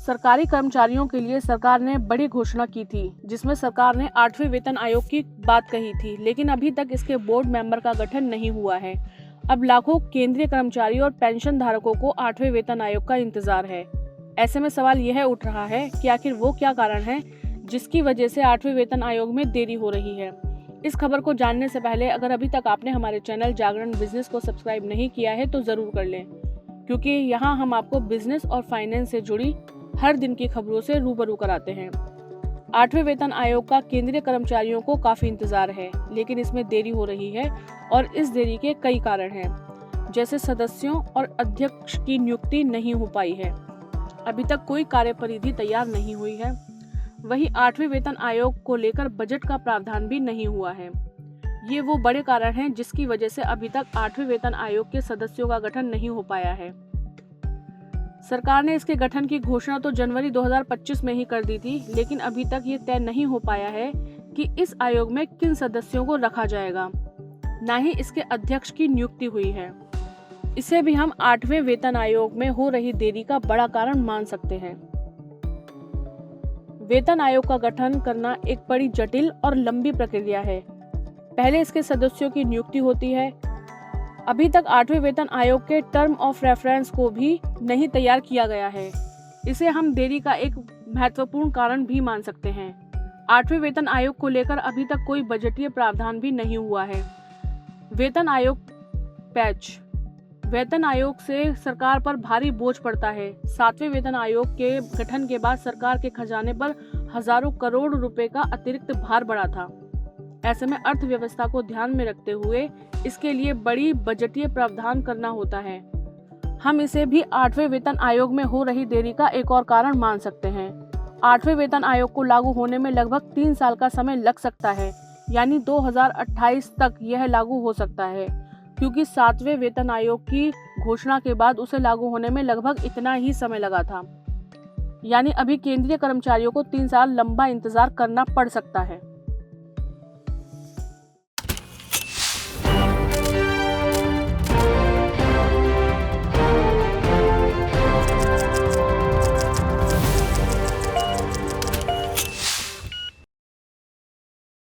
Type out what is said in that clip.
सरकारी कर्मचारियों के लिए सरकार ने बड़ी घोषणा की थी, जिसमें सरकार ने 8वें वेतन आयोग की बात कही थी, लेकिन अभी तक इसके बोर्ड मेंबर का गठन नहीं हुआ है। अब लाखों केंद्रीय कर्मचारी और पेंशन धारकों को 8वें वेतन आयोग का इंतजार है। ऐसे में सवाल यह उठ रहा है कि आखिर वो क्या कारण है जिसकी वजह से 8वें वेतन आयोग में देरी हो रही है। इस खबर को जानने से पहले अगर अभी तक आपने हमारे चैनल जागरण बिजनेस को सब्सक्राइब नहीं किया है तो जरूर कर लें, क्योंकि यहाँ हम आपको बिजनेस और फाइनेंस से जुड़ी हर दिन की खबरों से रूबरू कराते हैं। 8वें वेतन आयोग का केंद्रीय कर्मचारियों को काफी इंतजार है, लेकिन इसमें देरी हो रही है और इस देरी के कई कारण हैं, जैसे सदस्यों और अध्यक्ष की नियुक्ति नहीं हो पाई है, अभी तक कोई कार्यपरिधि तैयार नहीं हुई है। वहीं 8वें वेतन आयोग को लेकर बजट का प्रावधान भी नहीं हुआ है। ये वो बड़े कारण हैं जिसकी वजह से अभी तक 8वें वेतन आयोग के सदस्यों का गठन नहीं हो पाया है। सरकार ने इसके गठन की घोषणा तो जनवरी 2025 में ही कर दी थी, लेकिन अभी तक ये तय नहीं हो पाया है कि इस आयोग में किन सदस्यों को रखा जाएगा, न ही इसके अध्यक्ष की नियुक्ति हुई है। इसे भी हम 8वें वेतन आयोग में हो रही देरी का बड़ा कारण मान सकते हैं। वेतन आयोग का गठन करना एक बड़ी जटिल और लंबी प्रक्रिया है। पहले इसके सदस्यों की नियुक्ति होती है। अभी तक 8वें वेतन आयोग के टर्म ऑफ रेफरेंस को भी नहीं तैयार किया गया है। इसे हम देरी का एक महत्वपूर्ण कारण भी मान सकते हैं। 8वें वेतन आयोग को लेकर अभी तक कोई बजटीय प्रावधान भी नहीं हुआ है। वेतन आयोग पैच वेतन आयोग से सरकार पर भारी बोझ पड़ता है। 7वें वेतन आयोग के गठन के बाद सरकार के खजाने पर हजारों करोड़ रुपए का अतिरिक्त भार बढ़ा था। ऐसे में अर्थव्यवस्था को ध्यान में रखते हुए इसके लिए बड़ी बजटीय प्रावधान करना होता है। हम इसे भी 8वें वेतन आयोग में हो रही देरी का एक और कारण मान सकते हैं। 8वें वेतन आयोग को लागू होने में लगभग 3 साल का समय लग सकता है, यानी 2028 तक यह लागू हो सकता है, क्योंकि 7वें वेतन आयोग की घोषणा के बाद उसे लागू होने में लगभग इतना ही समय लगा था। यानी अभी केंद्रीय कर्मचारियों को 3 साल लंबा इंतजार करना पड़ सकता है।